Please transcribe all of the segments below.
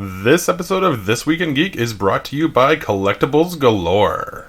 This episode of This Week in Geek is brought to you by Collectibles Galore.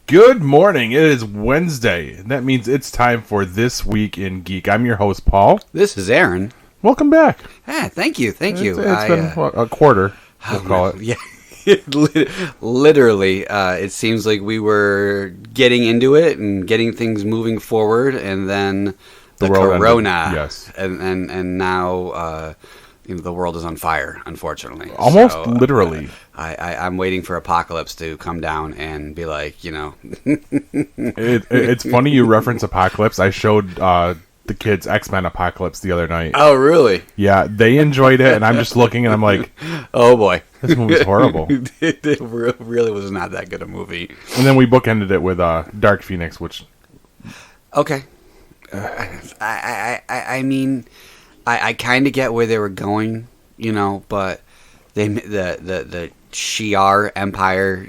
Good morning. It is Wednesday. That means it's time for This Week in Geek. I'm your host, Paul. This is Aaron. Welcome back. Thank you. It's been a quarter, we'll call it. Yeah, literally. It seems like we were getting into it and getting things moving forward, and then the corona. Yes. And now the world is on fire, unfortunately. Almost literally. I'm waiting for Apocalypse to come down and be like, It's funny you reference Apocalypse. I showed the kids X-Men Apocalypse the other night. Oh, really? Yeah, they enjoyed it, and I'm just looking, and I'm like, oh, boy. This movie's horrible. It really was not that good a movie. And then we bookended it with Dark Phoenix, which... Okay. I mean... I kind of get where they were going, but the Shi'ar Empire,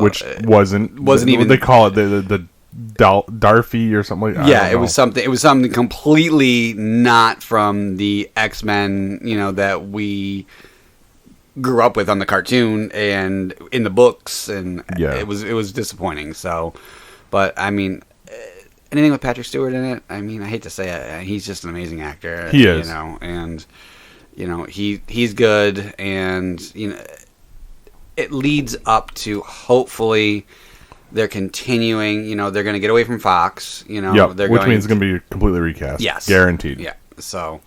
which wasn't even. They call it the Darfy or something like that. Yeah, it was something completely not from the X-Men, that we grew up with on the cartoon and in the books, and yeah. it was disappointing. So, but I mean. Anything with Patrick Stewart in it, I mean, I hate to say it, he's just an amazing actor. He is. And he's good, and it leads up to hopefully they're continuing. They're going to get away from Fox. Which means it's going to be completely recast. Yes, guaranteed. Yeah, so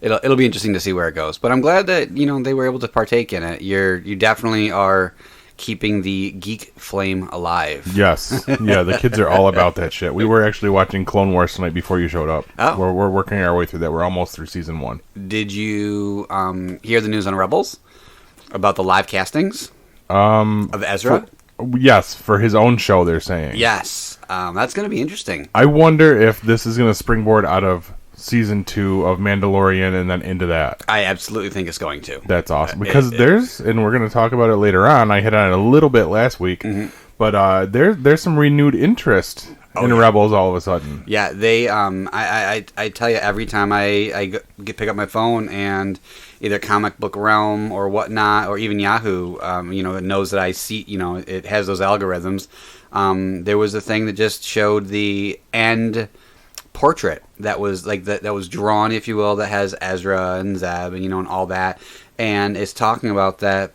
it'll be interesting to see where it goes. But I'm glad that they were able to partake in it. You definitely are keeping the geek flame alive. Yes. Yeah, the kids are all about that shit. We were actually watching Clone Wars tonight before you showed up. Oh. We're working our way through that. We're almost through season 1. Did you hear the news on Rebels about the live castings of Ezra? Yes, for his own show, they're saying. Yes. That's going to be interesting. I wonder if this is going to springboard out of season 2 of Mandalorian and then into that. I absolutely think it's going to. That's awesome. Because and we're going to talk about it later on, I hit on it a little bit last week, but there's some renewed interest in Rebels all of a sudden. Yeah, they, I tell you, every time I pick up my phone and either Comic Book Realm or whatnot, or even Yahoo, it knows that I see, it has those algorithms. There was a thing that just showed the end portrait that was that was drawn, if you will, that has Ezra and Zeb and and all that, and it's talking about that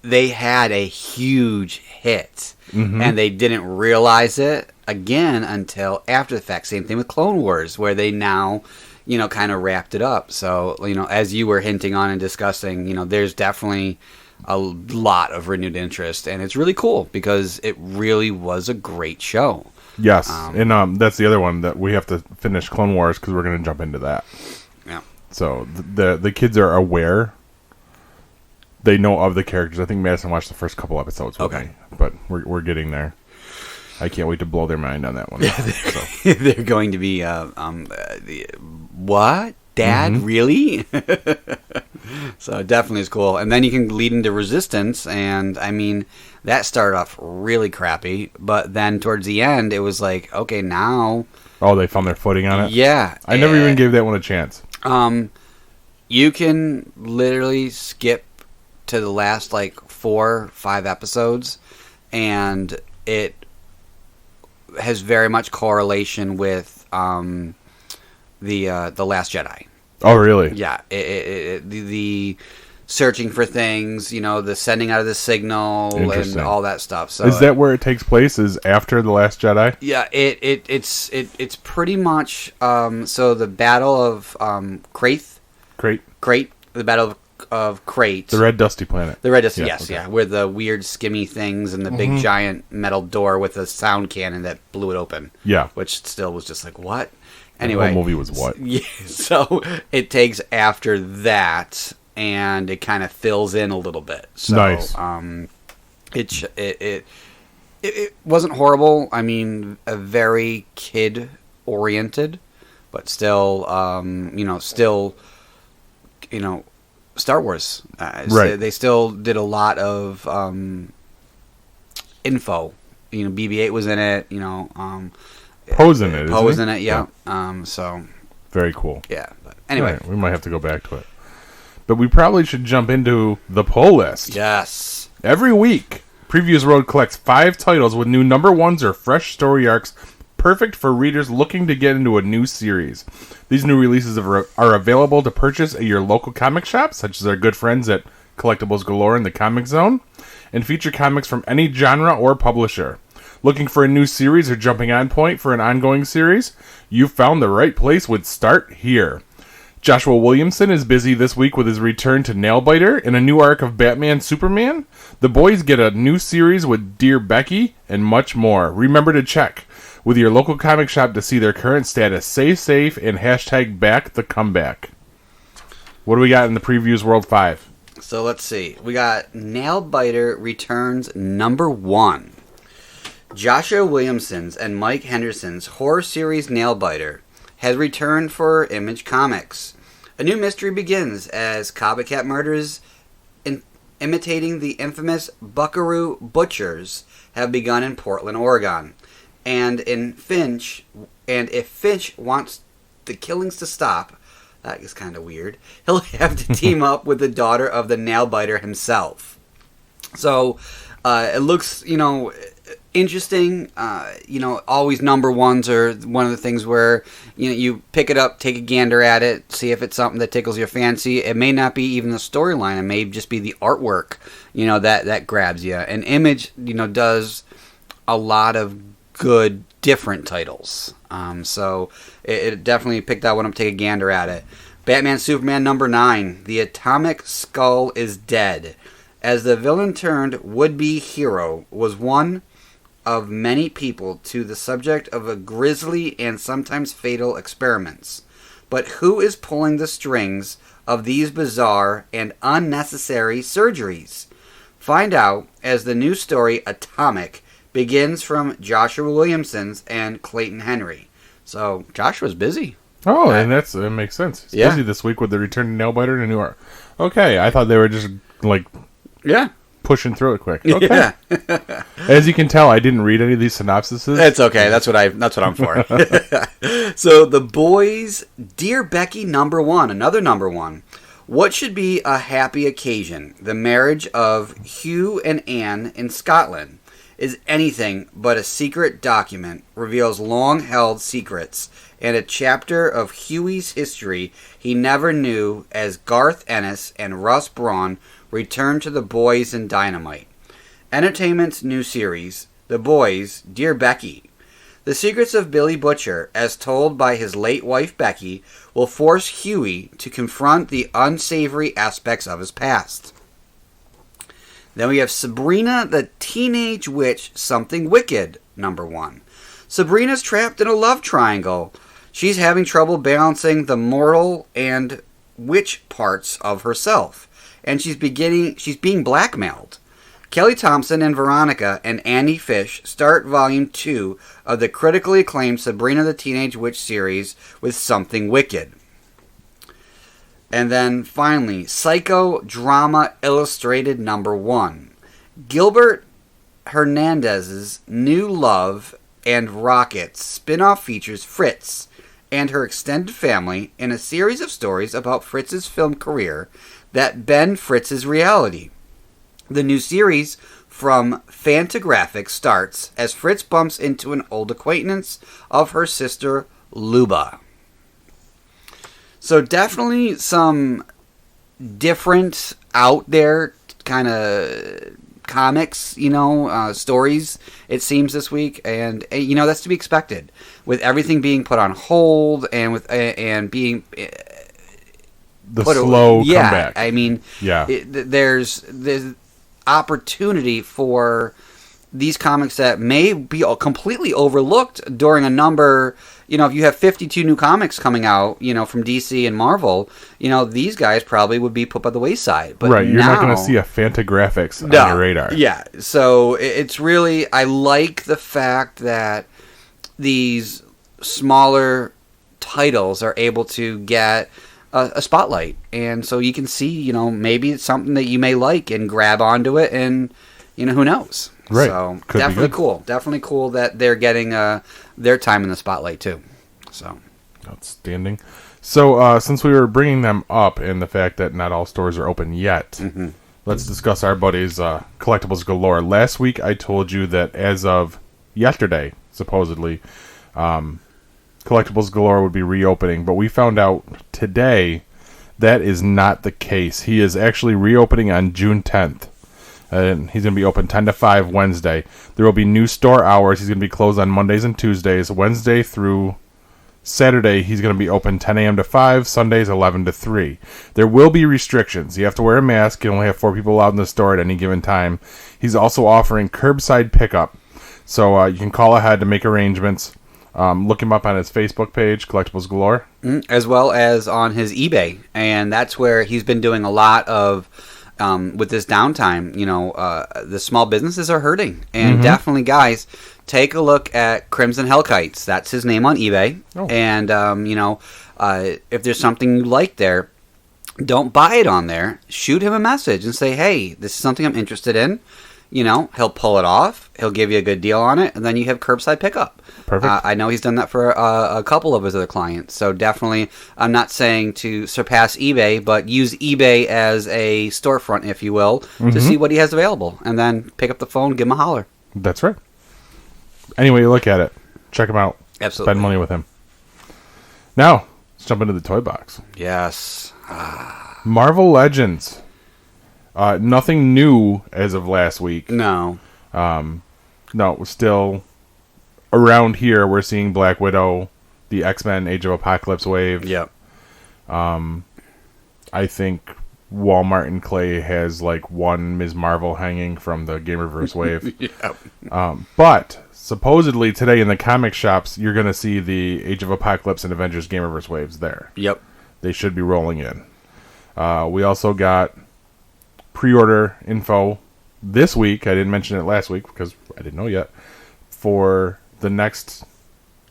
they had a huge hit and they didn't realize it again until after the fact. Same thing with Clone Wars, where they now kind of wrapped it up. So as you were hinting on and discussing, there's definitely a lot of renewed interest, and it's really cool because it really was a great show. Yes, and that's the other one that we have to finish Clone Wars because we're going to jump into that. Yeah. So the kids are aware. They know of the characters. I think Madison watched the first couple episodes with me, but we're getting there. I can't wait to blow their mind on that one. They're going to be what? Dad, really? So it definitely is cool. And then you can lead into Resistance, and I mean, that started off really crappy, but then towards the end, it was like, okay, now... Oh, they found their footing on it? Yeah. I never even gave that one a chance. You can literally skip to the last, 4-5 episodes, and it has very much correlation with the Last Jedi. Oh, really? Yeah. The searching for things, the sending out of the signal and all that stuff. So is that where it takes place? Is after The Last Jedi? Yeah, it's pretty much so the Battle of Crate, the Battle of Crate, the Red Dusty Planet. The Red Dusty, yes, okay. Yeah, with the weird skimmy things and the big giant metal door with a sound cannon that blew it open. Yeah, which still was just like, what? Anyway, the whole movie was what? Yeah, so it takes after that, and it kind of fills in a little bit. So, nice. It wasn't horrible. I mean, a very kid oriented, but still, Star Wars. Right. They still did a lot of info. BB-8 was in it. Poe's in it. Poe's in it. Yeah. So very cool. Yeah. But anyway, right, we might have to go back to it. But we probably should jump into the poll list. Yes. Every week, Previews Road collects 5 titles with new number ones or fresh story arcs, perfect for readers looking to get into a new series. These new releases are available to purchase at your local comic shop, such as our good friends at Collectibles Galore and the Comic Zone, and feature comics from any genre or publisher. Looking for a new series or jumping on point for an ongoing series? You've found the right place with Start Here. Joshua Williamson is busy this week with his return to Nailbiter in a new arc of Batman Superman. The boys get a new series with Dear Becky and much more. Remember to check with your local comic shop to see their current status. Stay safe and hashtag back the comeback. What do we got in the Previews World 5? So let's see. We got Nailbiter returns number 1. Joshua Williamson's and Mike Henderson's horror series Nailbiter has returned for Image Comics. A new mystery begins as copycat murders imitating the infamous Buckaroo Butchers have begun in Portland, Oregon. And if Finch wants the killings to stop, that is kind of weird, he'll have to team up with the daughter of the Nailbiter himself. So, it looks, interesting. Always number ones are one of the things where you pick it up, take a gander at it, see if it's something that tickles your fancy. It may not be even the storyline; it may just be the artwork, that grabs you. And Image, does a lot of good different titles. So it definitely pick that one up, take a gander at it. Batman Superman number 9. The Atomic Skull is dead, as the villain turned would-be hero was one of many people to the subject of a grisly and sometimes fatal experiments. But who is pulling the strings of these bizarre and unnecessary surgeries? Find out as the new story, Atomic, begins from Joshua Williamson's and Clayton Henry. So, Joshua's busy. Oh, and that makes sense. He's busy this week with the return to Nailbiter to New York. Okay, I thought they were just, pushing through it quick. Okay. Yeah. As you can tell, I didn't read any of these synopsises. It's okay. That's what I'm for. So, The Boys, Dear Becky number 1, another number 1. What should be a happy occasion? The marriage of Hugh and Anne in Scotland is anything but a secret document, reveals long-held secrets, and a chapter of Huey's history he never knew as Garth Ennis and Russ Braun return to The Boys and Dynamite. Entertainment's new series, The Boys, Dear Becky. The secrets of Billy Butcher, as told by his late wife Becky, will force Huey to confront the unsavory aspects of his past. Then we have Sabrina the Teenage Witch, Something Wicked, number 1. Sabrina's trapped in a love triangle. She's having trouble balancing the mortal and witch parts of herself, and she's being blackmailed. Kelly Thompson and Veronica and Andy Fish start Volume 2 of the critically acclaimed Sabrina the Teenage Witch series with Something Wicked. And then finally, Psycho Drama Illustrated number 1. Gilbert Hernandez's New Love and Rockets spin-off features Fritz and her extended family in a series of stories about Fritz's film career that bend Fritz's reality. The new series from Fantagraphics starts as Fritz bumps into an old acquaintance of her sister Luba. So definitely some different out there kind of comics, stories, it seems, this week, and that's to be expected with everything being put on hold and being slow comeback. I mean, there's opportunity for these comics that may be completely overlooked during a number. If you have 52 new comics coming out, from DC and Marvel, these guys probably would be put by the wayside. But right, you're not going to see a Fantagraphics on your radar. Yeah, so it's really, I like the fact that these smaller titles are able to get a spotlight, and so you can see, maybe it's something that you may like and grab onto it, and who knows. Right. So definitely cool that they're getting their time in the spotlight too. So outstanding. So since we were bringing them up and the fact that not all stores are open yet, let's discuss our buddies Collectibles Galore. Last week I told you that as of yesterday, supposedly, Collectibles Galore would be reopening, but we found out today that is not the case. He is actually reopening on June 10th. And he's going to be open 10 to 5 Wednesday. There will be new store hours. He's going to be closed on Mondays and Tuesdays. Wednesday through Saturday, he's going to be open 10 a.m. to 5. Sundays, 11 to 3. There will be restrictions. You have to wear a mask. You only have 4 people allowed in the store at any given time. He's also offering curbside pickup. So you can call ahead to make arrangements. Look him up on his Facebook page, Collectibles Galore. As well as on his eBay. And that's where he's been doing a lot of... with this downtime, the small businesses are hurting. And definitely, guys, take a look at Crimson Hellkites. That's his name on eBay. Oh. And, if there's something you like there, don't buy it on there. Shoot him a message and say, hey, this is something I'm interested in. He'll pull it off. He'll give you a good deal on it. And then you have curbside pickup. Perfect. I know he's done that for a couple of his other clients. So definitely, I'm not saying to surpass eBay, but use eBay as a storefront, if you will, to see what he has available. And then pick up the phone, give him a holler. That's right. Anyway, you look at it. Check him out. Absolutely. Spend money with him. Now, let's jump into the toy box. Yes. Marvel Legends. Nothing new as of last week. No. No, still... Around here, we're seeing Black Widow, the X-Men Age of Apocalypse wave. Yep. I think Walmart and Clay has like one Ms. Marvel hanging from the Gamerverse wave. Yep. But supposedly today in the comic shops, you're going to see the Age of Apocalypse and Avengers Gamerverse waves there. Yep. They should be rolling in. We also got pre-order info this week. I didn't mention it last week because I didn't know yet. For the next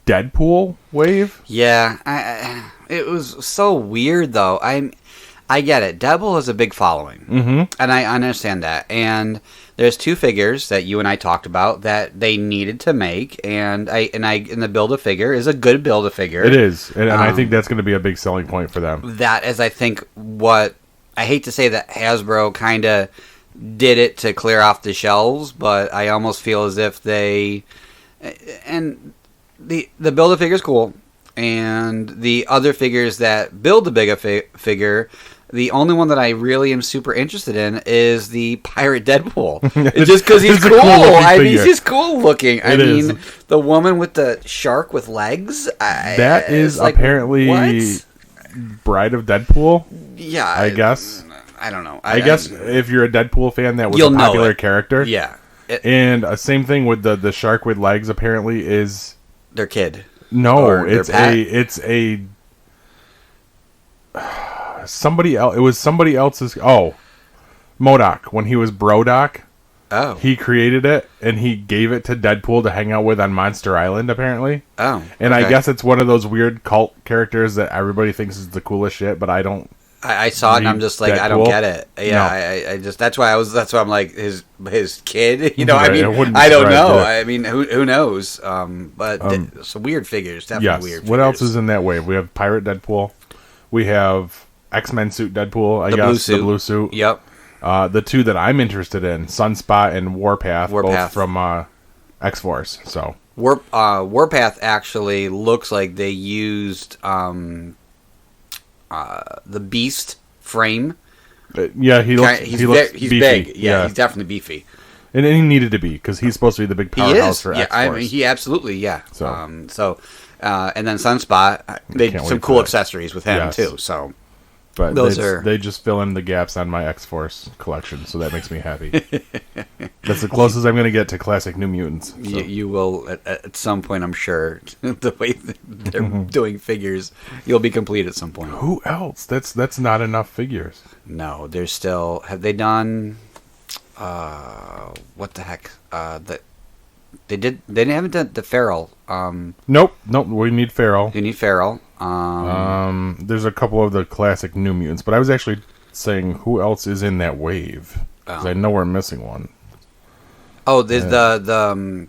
Deadpool wave? Yeah, it was so weird though. I get it. Deadpool has a big following, and I understand that. And there's 2 figures that you and I talked about that they needed to make, and the Build-A-Figure is a good Build-A-Figure. It is, and I think that's going to be a big selling point for them. That is, I think, what I hate to say that Hasbro kind of did it to clear off the shelves, but I almost feel as if they... And the Build-A-Figure is cool, and the other figures that build the Big-A-Figure, the only one that I really am super interested in is the Pirate Deadpool. Just because he's cool. He's just cool looking. The woman with the shark with legs. That is apparently what? Bride of Deadpool. Yeah, I guess. I don't know. I guess if you're a Deadpool fan, that was a popular character. Yeah. And same thing with the shark with legs. Apparently, is their kid. No, it's somebody else. It was somebody else's. Oh, MODOK when he was Brodok. Oh, he created it and he gave it to Deadpool to hang out with on Monster Island. Apparently. Oh, and I guess it's one of those weird cult characters that everybody thinks is the coolest shit, but I don't. I saw it and I'm just like, Deadpool? I don't get it. Yeah, no. I just that's why I'm like his kid. Right, I mean, I don't know. I mean, who knows? But some weird figures, definitely weird. What else is in that wave? We have Pirate Deadpool. We have X-Men suit Deadpool. The blue suit. Yep. The 2 that I'm interested in, Sunspot and Warpath, both from X-Force. So Warpath actually looks like they used. The Beast frame Yeah, he looks he's beefy. big. Yeah, he's definitely beefy. And he needed to be, because he's supposed to be the big powerhouse for X-Force. I mean, he absolutely, So, and then Sunspot, some cool accessories with him too. So, but they just fill in the gaps on my X-Force collection, so that makes me happy. That's the closest I'm going to get to classic New Mutants. So. You will at some point, I'm sure. The way they're doing figures, you'll be complete at some point. Who else? That's not enough figures. No, there's still. Have they done? What the heck? They haven't done the Feral. Nope. We need Feral. You need Feral. There's a couple of the classic New Mutants, but I was actually saying who else is in that wave, because I know we're missing one. Oh, there's the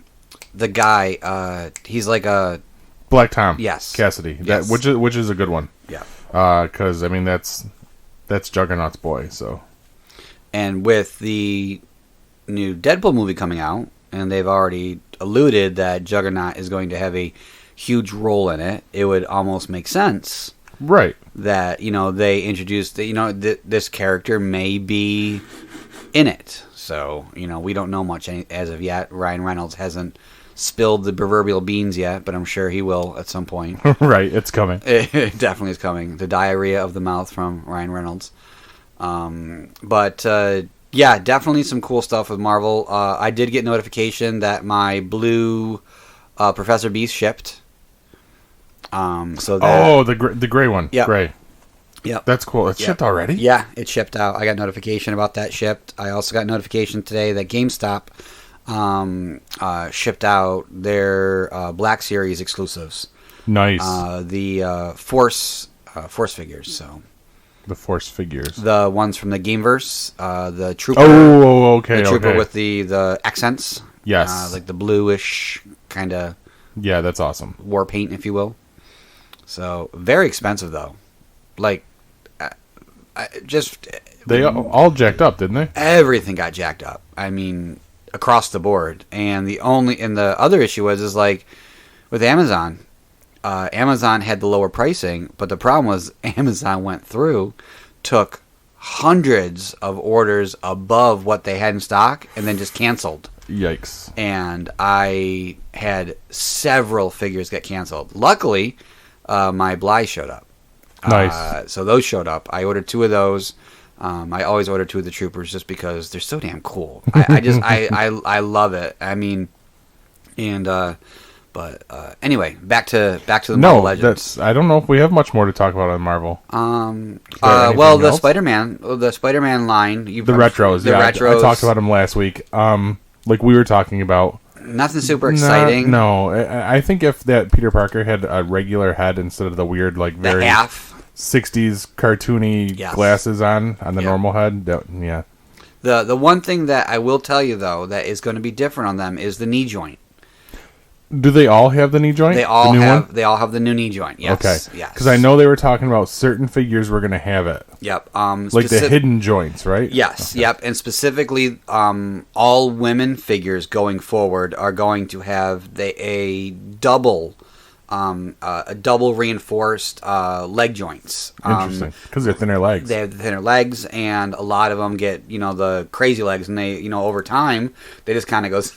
guy. He's like a Black Tom. Yes, Cassidy. Yes. Which is a good one. Yeah. Because I mean that's Juggernaut's boy. So. And with the new Deadpool movie coming out, and they've already alluded that Juggernaut is going to have a huge role in it, it would almost make sense, right? That they introduced this character may be in it. So we don't know much as of yet. Ryan Reynolds hasn't spilled the proverbial beans yet, but I'm sure he will at some point. Right, it's coming. It definitely is coming. The diarrhea of the mouth from Ryan Reynolds. Yeah, definitely some cool stuff with Marvel. I did get notification that my blue Professor Beast shipped. The gray one. Yeah. Gray. Yeah. That's cool. It's shipped already? Yeah, it shipped out. I got notification about that shipped. I also got notification today that GameStop shipped out their Black Series exclusives. Nice. The Force figures, so... The Force figures. The ones from the Gameverse. The Trooper. Oh, okay. The Trooper with the accents. Yes. Like the bluish kind of... Yeah, that's awesome. War paint, if you will. So, very expensive, though. Like, They all jacked up, didn't they? Everything got jacked up. I mean, across the board. And the other issue is like, with Amazon... Amazon had the lower pricing, but the problem was Amazon went through, took hundreds of orders above what they had in stock, and then just canceled. Yikes. And I had several figures get canceled. Luckily, my Bly showed up. Nice. So those showed up. I ordered 2 of those. I always order 2 of the Troopers just because they're so damn cool. I love it. I mean, and... But anyway, back to the Marvel Legends. I don't know if we have much more to talk about on Marvel. The Spider-Man line. The retros. I talked about them last week. Like we were talking about. Nothing super exciting. No, I think if that Peter Parker had a regular head instead of the weird, like very the half 60s cartoony glasses on the normal head. The one thing that I will tell you though that is going to be different on them is the knee joint. Do they all have the knee joint? They all have the new knee joint. Yes. Okay. Yes. Because I know they were talking about certain figures were going to have it. Yep. Like the hidden joints, right? Yes. Okay. Yep. And specifically, all women figures going forward are going to have a double reinforced leg joints. Interesting. Because they're thinner legs. They have the thinner legs, and a lot of them get the crazy legs, and they over time they just kind of goes.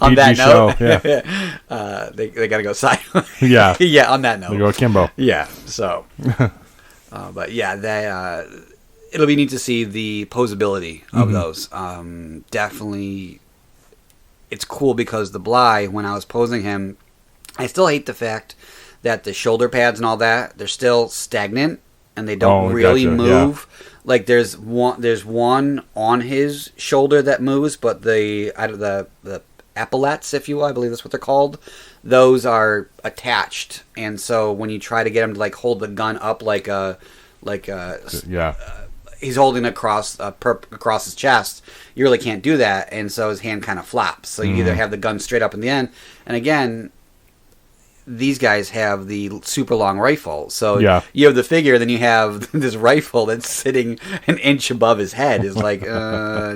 On that note, they got to go sideways. Yeah, yeah. On that note, they go akimbo. Yeah. So, but yeah, it'll be neat to see the posability of those. Definitely, it's cool because the Bly, when I was posing him, I still hate the fact that the shoulder pads and all that they're still stagnant and they don't really move. Yeah. Like there's one on his shoulder that moves, but the epaulets, if you will, I believe that's what they're called. Those are attached, and so when you try to get him to like hold the gun up he's holding across his chest, you really can't do that, and so his hand kind of flops. So you either have the gun straight up in the end, and again, these guys have the super long rifle. So you have the figure, then you have this rifle that's sitting an inch above his head. It's like,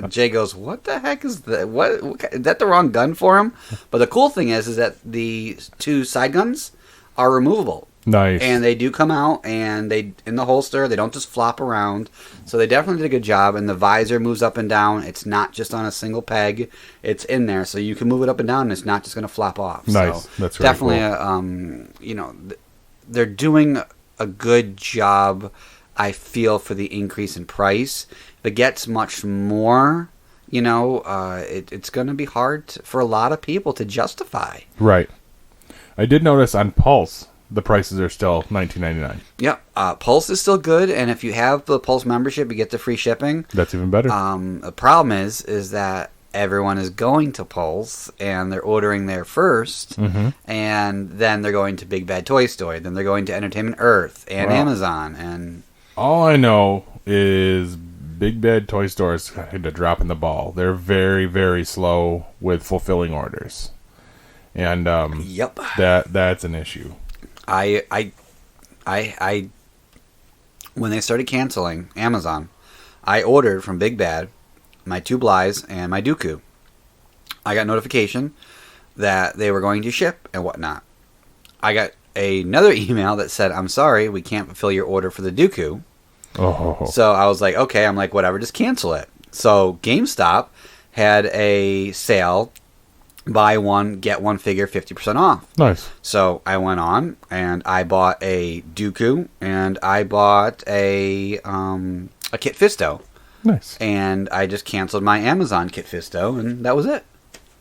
Jay goes, what the heck is that? What is that the wrong gun for him? But the cool thing is that the 2 side guns are removable. Nice. And they do come out, and they in the holster. They don't just flop around. So they definitely did a good job. And the visor moves up and down. It's not just on a single peg. It's in there, so you can move it up and down, and it's not just going to flop off. Nice. So That's really definitely, cool. they're doing a good job, I feel, for the increase in price. If it gets much more, it's going to be hard for a lot of people to justify. Right. I did notice on Pulse, the prices are still $19.99. Yep. Pulse is still good, and if you have the Pulse membership, you get the free shipping. That's even better. The problem is that everyone is going to Pulse, and they're ordering there first, and then they're going to Big Bad Toy Store, then they're going to Entertainment Earth and Amazon, and all I know is Big Bad Toy Stores had to drop in the ball. They're very, very slow with fulfilling orders, and yep, that's an issue. I when they started canceling Amazon, I ordered from Big Bad my 2 Blighs and my Dooku. I got notification that they were going to ship and whatnot. I got another email that said, "I'm sorry, we can't fulfill your order for the Dooku." Oh. So I was like, okay, I'm like, whatever, just cancel it. So GameStop had a sale, buy one, get one figure 50% off. Nice. So I went on and I bought a Dooku and I bought a Kit Fisto. Nice. And I just canceled my Amazon Kit Fisto, and that was it.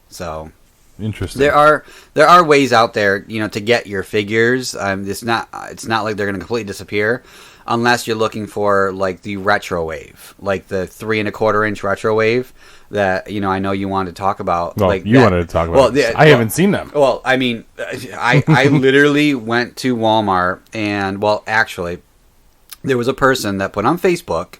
So interesting. there are ways out there, to get your figures. It's not like they're going to completely disappear, unless you're looking for like the retro wave, like the 3 1/4 inch retro wave that I know you wanted to talk about. Well, like you wanted to talk about. Well, I haven't seen them. Well, I mean, I literally went to Walmart, and actually, there was a person that put on Facebook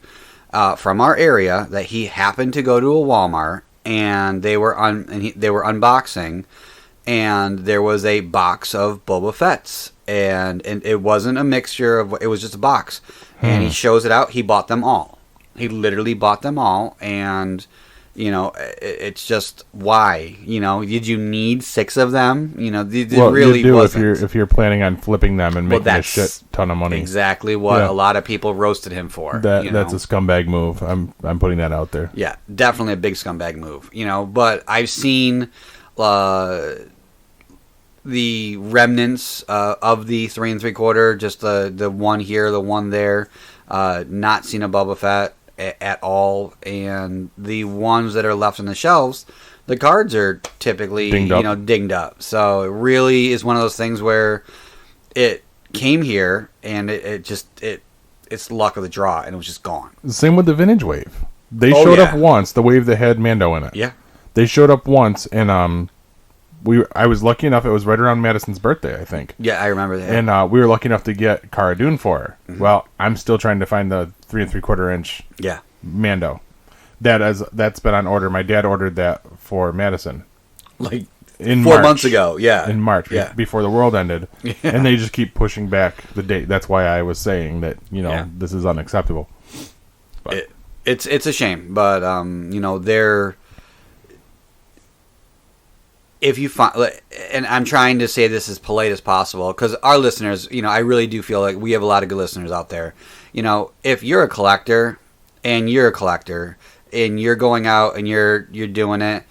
from our area that he happened to go to a Walmart, and they were unboxing, and there was a box of Boba Fett's, and it wasn't a mixture of, it was just a box, and he shows it out. He bought them all. He literally bought them all, and it's just, why? Did you need 6 of them? Really you do wasn't. if you're planning on flipping them and making a shit ton of money. Exactly what a lot of people roasted him for. That's a scumbag move. I'm putting that out there. Yeah, definitely a big scumbag move. But I've seen the remnants of the 3 3/4, just the one here, the one there. Not seen a Boba Fett at all, and the ones that are left on the shelves, the cards are typically dinged up. So it really is one of those things where it came here and it's luck of the draw, and it was just gone. Same with the vintage wave. They showed up once, the wave that had Mando in it. Yeah, they showed up once, and I was lucky enough. It was right around Madison's birthday, I think. Yeah, I remember that. And we were lucky enough to get Cara Dune for her. Mm-hmm. Well, I'm still trying to find the 3 3/4 inch. Yeah. Mando. That's been on order. My dad ordered that for Madison, like in 4 March, months ago. Yeah, in March, before the world ended, and they just keep pushing back the date. That's why I was saying that this is unacceptable. But it's a shame, but they're. If you find, and I'm trying to say this as polite as possible, because our listeners, I really do feel like we have a lot of good listeners out there. If you're a collector and you're going out and you're doing it,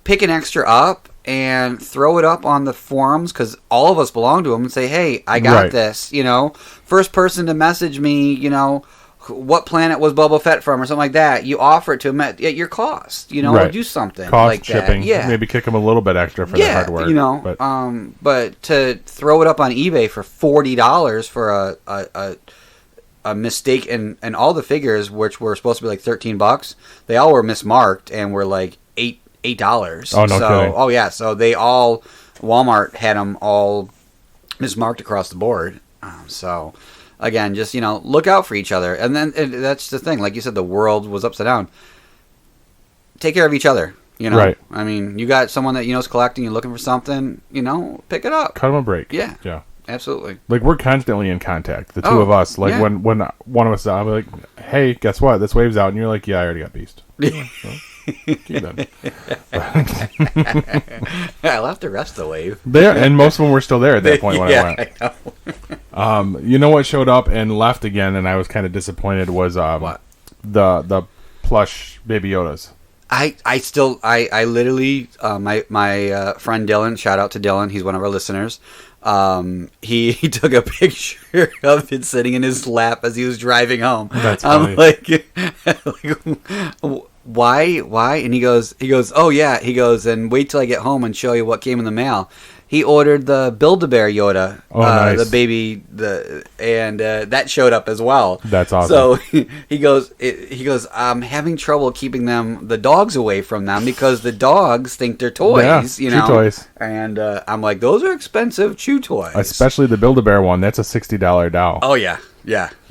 pick an extra up and throw it up on the forums, because all of us belong to them, and say, hey, I got this. First person to message me, what planet was Boba Fett from, or something like that, you offer it to them at your cost, or do something cost, like shipping, that. Yeah, maybe kick them a little bit extra for the hard work. But to throw it up on eBay for $40 for a mistake, and all the figures, which were supposed to be like $13, they all were mismarked and were like $8. Oh, no kidding. Oh yeah, so they all, Walmart had them all mismarked across the board. So again, just look out for each other, and then that's the thing. Like you said, the world was upside down. Take care of each other. Right. I mean, you got someone that is collecting, you're looking for something. Pick it up. Cut them a break. Yeah. Yeah. Absolutely. Like, we're constantly in contact, the two of us. Like, when one of us, I'm like, hey, guess what? This wave's out. And you're like, yeah, I already got Beast. Keep them. I left the rest of the wave. There, and most of them were still there at that point when I went. I know. You know what showed up and left again, and I was kind of disappointed was What? the plush Baby Yodas. I literally my friend Dylan, shout out to Dylan, he's one of our listeners. He took a picture of it sitting in his lap as he was driving home. That's funny. I'm like, why? And he goes, oh yeah. He goes, and wait till I get home and show you what came in the mail. He ordered the Build-A-Bear Yoda, nice. the baby, and that showed up as well. That's awesome. So he goes, I'm having trouble keeping the dogs away from them because the dogs think they're toys, Yeah, you know. chew toys. And I'm like, those are expensive chew toys. Especially the Build-A-Bear one. That's a $60 doll. Oh yeah.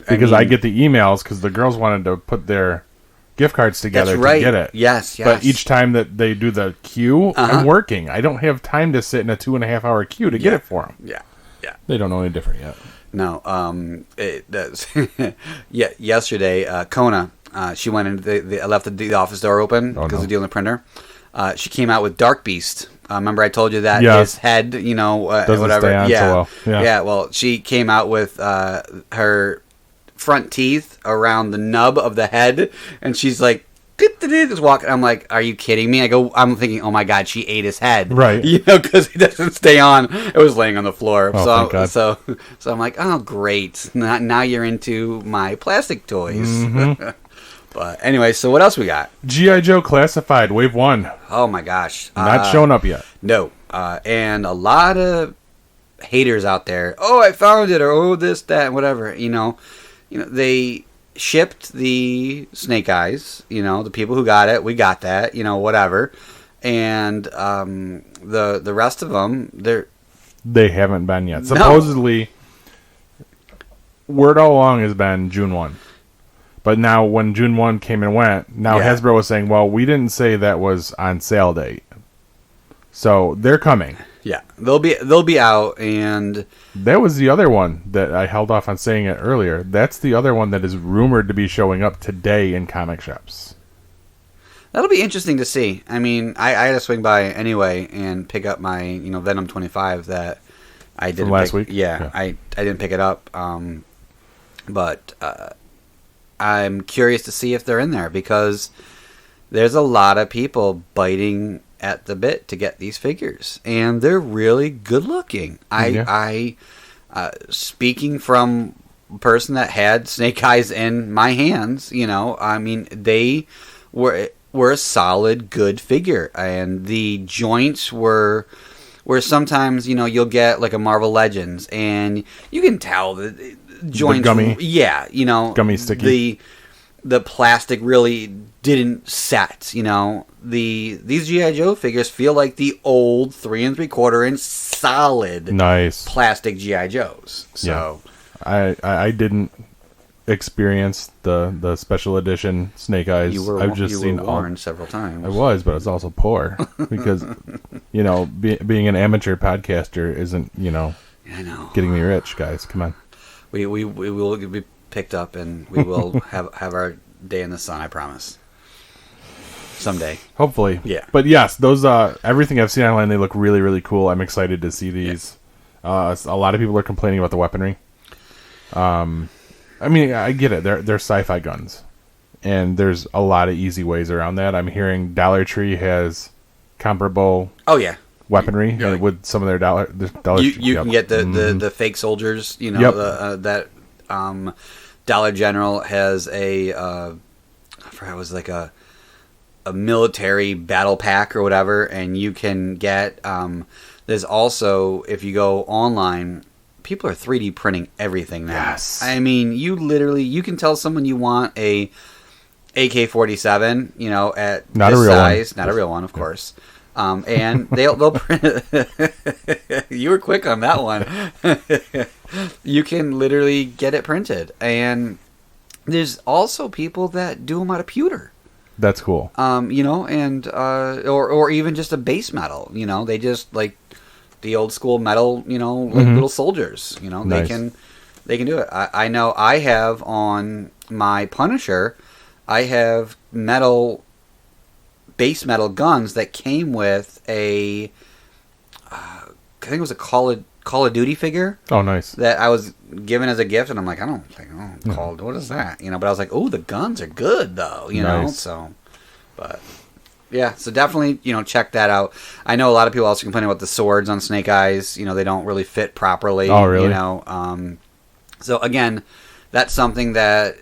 Because I get the emails because the girls wanted to put their gift cards together That's right. to get it. Yes. But each time that they do the queue, Uh-huh. I'm working. I don't have time to sit in a 2.5 hour queue to get it for them. Yeah. They don't know any different yet. No. It does. Yeah. Yesterday, Kona, she went in. I left the office door open because of dealing with the printer. She came out with Dark Beast. Remember I told you that his head, Doesn't whatever. stay on so well. Yeah. Well, she came out with her front teeth around the nub of the head, and she's like, just walking. I'm like, are you kidding me? I'm thinking, oh my god, she ate his head, Right? Because it doesn't stay on. It was laying on the floor. Oh, thank God. So I'm like, oh great, now you're into my plastic toys. Mm-hmm. But anyway, so what else we got? G.I. Joe Classified Wave 1. Oh my gosh, Not showing up yet. No, and a lot of haters out there. Oh, I found it, or oh, this, that, and whatever. They shipped the Snake Eyes. The people who got it, we got that. Whatever. And the rest of them, They haven't been yet. Supposedly, word all along has been June 1. But now when June 1 came and went, now Hasbro was saying, well, we didn't say that was on sale date. So they're coming. Yeah, they'll be out, and that was the other one that I held off on saying it earlier. That's the other one that is rumored to be showing up today in comic shops. That'll be interesting to see. I mean, I had to swing by anyway and pick up my Venom 25 that I did from last week. Yeah, I didn't pick it up, but I'm curious to see if they're in there because there's a lot of people biting at the bit to get these figures, and they're really good looking. I speaking from a person that had Snake Eyes in my hands, I mean, they were a solid, good figure, and the joints were sometimes you'll get like a Marvel Legends, and you can tell the joints, the gummy, gummy sticky. The plastic really didn't set, These G.I. Joe figures feel like the old 3 3/4 inch solid, nice plastic G.I. Joes. So I didn't experience the special edition Snake Eyes. I've just seen warned several times. I was, but it's also poor because being an amateur podcaster isn't I know getting me rich, guys. Come on. We will be picked up, and we will have our day in the sun. I promise. Someday, hopefully. Yeah. But yes, those everything I've seen online, they look really, really cool. I'm excited to see these. Yeah. A lot of people are complaining about the weaponry. I mean, I get it. They're sci-fi guns, and there's a lot of easy ways around that. I'm hearing Dollar Tree has comparable. Oh yeah. Weaponry with some of their Dollar You Tree. can get the fake soldiers. That Dollar General has I forgot, it was like a military battle pack or whatever, and you can get. There's also, if you go online, people are 3D printing everything now. Yes. I mean, you can tell someone you want a AK-47, at not this a real size, one. not a real one, of course. And they'll print it. You were quick on that one. You can literally get it printed, and there's also people that do them out of pewter. That's cool. And or even just a base metal. They just like the old school metal. Like little soldiers. Nice. They can do it. I know. I have on my Punisher, I have metal base metal guns that came with a, I think it was a Call of Duty figure. Oh, nice. That I was given as a gift, and I'm like, I don't think, what is that? You know, but I was like, oh, the guns are good though, you know. So, but yeah, so definitely, you know, check that out. I know a lot of people also complain about the swords on Snake Eyes. You know, they don't really fit properly. Oh, really? You know, so again, that's something that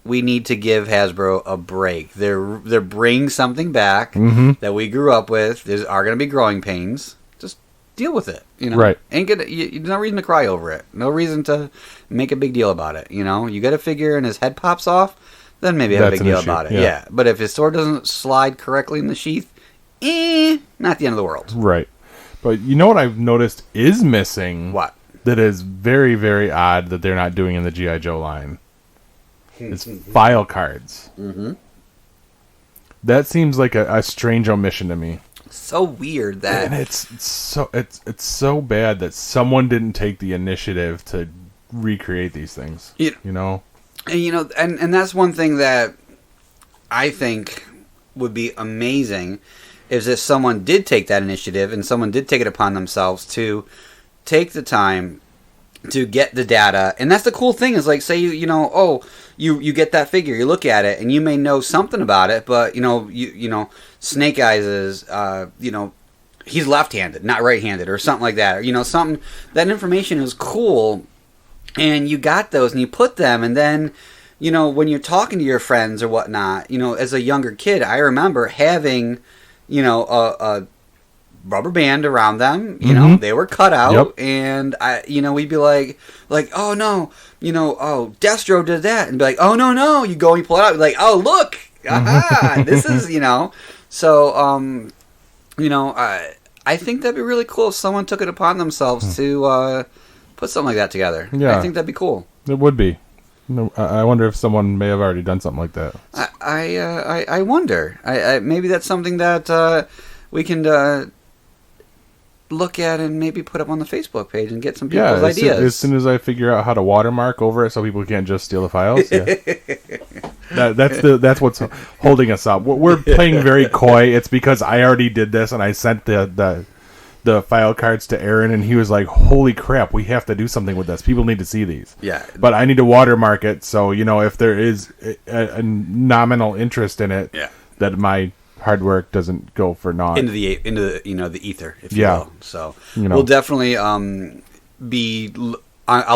we need to give Hasbro a break. They're bringing something back that we grew up with. There are going to be growing pains. Just deal with it. You know, right? No reason to cry over it. No reason to make a big deal about it. You know, you got a figure and his head pops off, then maybe have a big deal about it. Yeah. But if his sword doesn't slide correctly in the sheath, not the end of the world. Right. But you know what I've noticed is missing? What? That is very, very odd that they're not doing in the G.I. Joe line. It's file cards. Mm-hmm. That seems like a strange omission to me. So weird that... And it's so bad that someone didn't take the initiative to recreate these things. You know? And, you know, and that's one thing that I think would be amazing is if someone did take that initiative and someone did take it upon themselves to take the time to get the data. And that's the cool thing is, like, say you get that figure, you look at it, and you may know something about it, but, you know, Snake Eyes is, he's left-handed, not right-handed, or something like that. Or, you know, something, that information is cool, and you got those, and you put them, and then, you know, when you're talking to your friends or whatnot, you know, as a younger kid, I remember having, you know, a rubber band around them, you know, they were cut out, and we'd be like, oh no, you know, oh, Destro did that, and be like, oh no, you go and you pull it out, like, oh look, aha, this is, you know, so, you know, I think that'd be really cool if someone took it upon themselves to put something like that together. Yeah, I think that'd be cool. It would be. I wonder if someone may have already done something like that. I wonder. Maybe that's something that we can look at and maybe put up on the Facebook page and get some people's ideas. As soon as I figure out how to watermark over it so people can't just steal the files. Yeah. That's what's holding us up. We're playing very coy. It's because I already did this and I sent the file cards to Aaron and he was like, holy crap, we have to do something with this. People need to see these. Yeah. But I need to watermark it so, you know, if there is a nominal interest in it, that my hard work doesn't go for naught into the you know, the ether, if you will. So we'll definitely I'll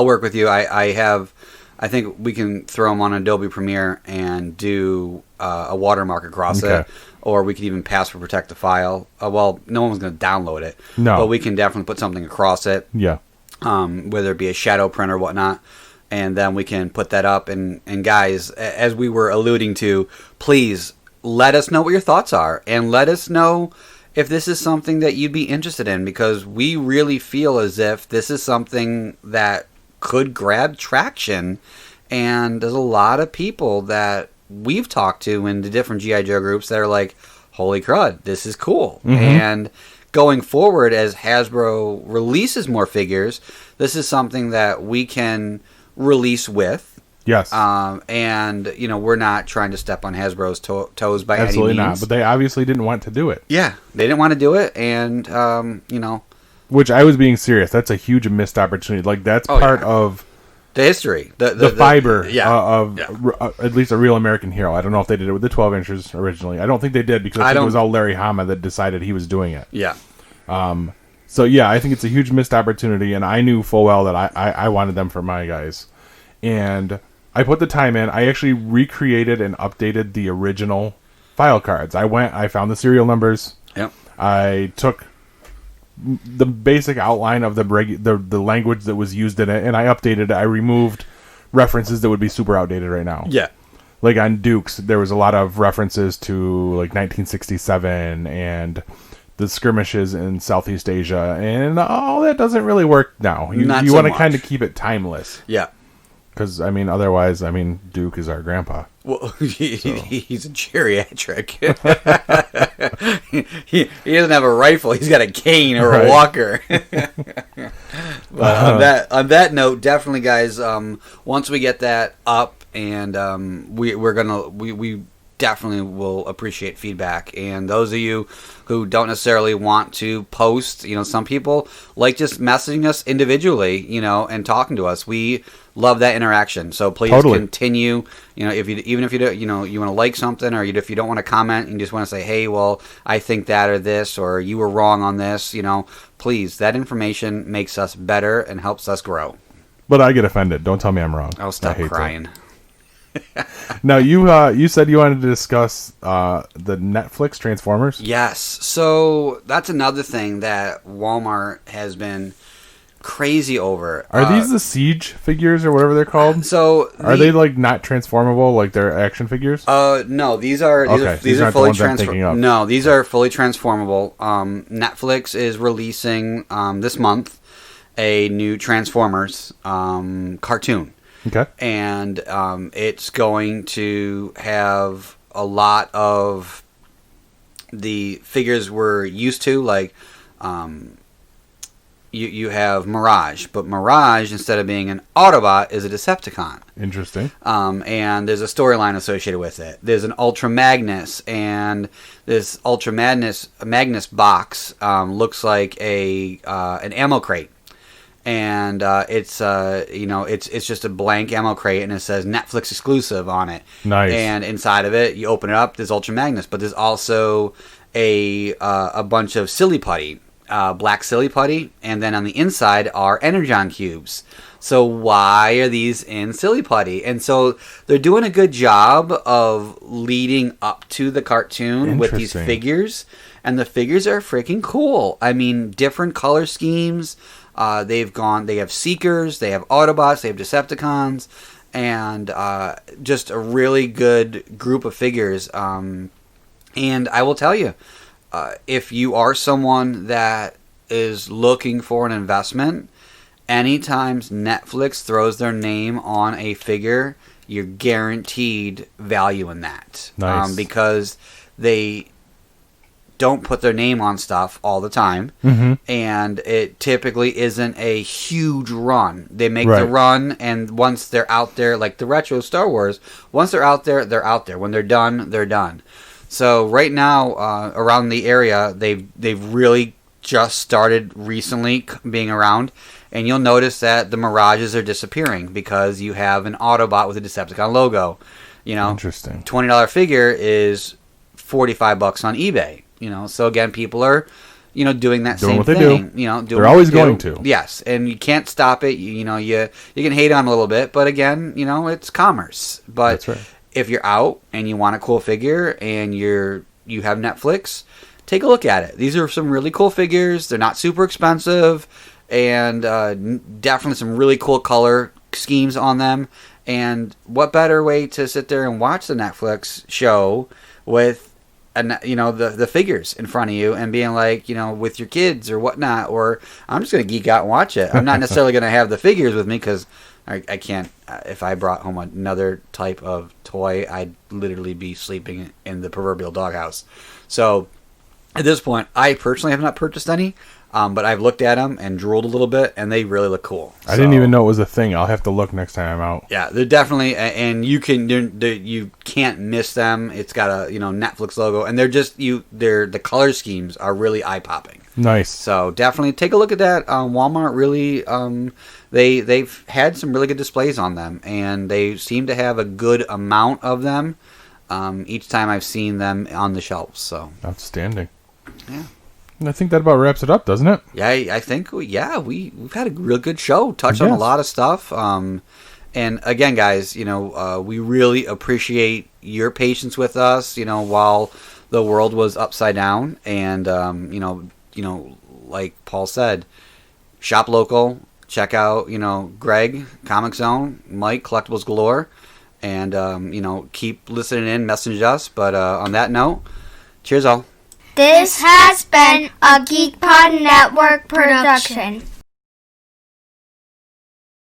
work with you. I think we can throw them on Adobe Premiere and do a watermark across it, or we could even password protect the file. Well, no one's going to download it, but we can definitely put something across it. Yeah. Whether it be a shadow print or whatnot. And then we can put that up. And guys, as we were alluding to, please let us know what your thoughts are. And let us know if this is something that you'd be interested in. Because we really feel as if this is something that could grab traction. And there's a lot of people that we've talked to in the different G.I. Joe groups that are like, holy crud, this is cool. And going forward, as Hasbro releases more figures, this is something that we can release with. Yes. And, you know, we're not trying to step on Hasbro's toes by Absolutely any means. Not. But they obviously didn't want to do it. Yeah. They didn't want to do it. And, you know. Which I was being serious. That's a huge missed opportunity. Like, that's part of the history. The fiber of at least a real American hero. I don't know if they did it with the 12 inches originally. I don't think they did because I think it was all Larry Hama that decided he was doing it. Yeah. So, yeah, I think it's a huge missed opportunity. And I knew full well that I wanted them for my guys. And I put the time in. I actually recreated and updated the original file cards. I found the serial numbers. Yep. I took the basic outline of the language that was used in it, and I updated it. I removed references that would be super outdated right now. Yeah. Like on Dukes, there was a lot of references to like 1967 and the skirmishes in Southeast Asia, and all that doesn't really work now. You want to kind of keep it timeless. Yeah. Because, I mean, otherwise, I mean, Duke is our grandpa. Well, he's a geriatric. he doesn't have a rifle. He's got a cane or a walker. But on that note, definitely, guys, once we get that up and we definitely will appreciate feedback. And those of you who don't necessarily want to post, some people like just messaging us individually, and talking to us. We love that interaction. So please continue. Even if you do, you want to like something, or if you don't want to comment and you just want to say, hey, well, I think that or this, or you were wrong on this, please, that information makes us better and helps us grow. But I get offended. Don't tell me I'm wrong. I'll stop crying. Now, you said you wanted to discuss the Netflix Transformers? Yes. So that's another thing that Walmart has been crazy over. Are these the Siege figures or whatever they're called? Are they like not transformable like they're action figures? No, these are fully transformable. No, these are fully transformable. Netflix is releasing this month a new Transformers cartoon. Okay. And it's going to have a lot of the figures we're used to, like you have Mirage, but Mirage, instead of being an Autobot, is a Decepticon. Interesting. And there's a storyline associated with it. There's an Ultra Magnus, and this Ultra Magnus box looks like an ammo crate. And it's just a blank ammo crate, and it says Netflix exclusive on it. Nice. And inside of it, you open it up, there's Ultra Magnus, but there's also a bunch of silly putty, black silly putty, and then on the inside are Energon cubes. So why are these in silly putty? And so they're doing a good job of leading up to the cartoon with these figures, and the figures are freaking cool. I mean, different color schemes. They have Seekers, they have Autobots, they have Decepticons, and just a really good group of figures. And I will tell you, if you are someone that is looking for an investment, anytime Netflix throws their name on a figure, you're guaranteed value in that. Nice. Because they don't put their name on stuff all the time, and it typically isn't a huge run. They make the run, and once they're out there, like the retro Star Wars, once they're out there, they're out there. When they're done, they're done. So right now, around the area, they've really just started recently being around, and you'll notice that the Mirages are disappearing because you have an Autobot with a Decepticon logo. Interesting. $20 figure is $45 on eBay. So again, people are, doing that same thing. They're always going to. Yes, and you can't stop it. You can hate on them a little bit, but again, it's commerce. But that's right. If you're out and you want a cool figure and you have Netflix, take a look at it. These are some really cool figures. They're not super expensive, and definitely some really cool color schemes on them. And what better way to sit there and watch the Netflix show with the figures in front of you and being like, with your kids or whatnot, or I'm just going to geek out and watch it. I'm not necessarily going to have the figures with me because I can't. If I brought home another type of toy, I'd literally be sleeping in the proverbial doghouse. So at this point, I personally have not purchased any. But I've looked at them and drooled a little bit, and they really look cool. I didn't even know it was a thing. I'll have to look next time I'm out. Yeah, they're definitely, and you can't miss them. It's got a Netflix logo, and the color schemes are really eye popping. Nice. So definitely take a look at that. Walmart really, they've had some really good displays on them, and they seem to have a good amount of them each time I've seen them on the shelves. So outstanding. Yeah. I think that about wraps it up, doesn't it? Yeah, I think, we've had a real good show. Touched on a lot of stuff. And again, guys, we really appreciate your patience with us, while the world was upside down. And, like Paul said, shop local, check out, Greg, Comic Zone, Mike, Collectibles Galore, and, keep listening in, message us. But on that note, cheers all. This has been a GeekPod Network production.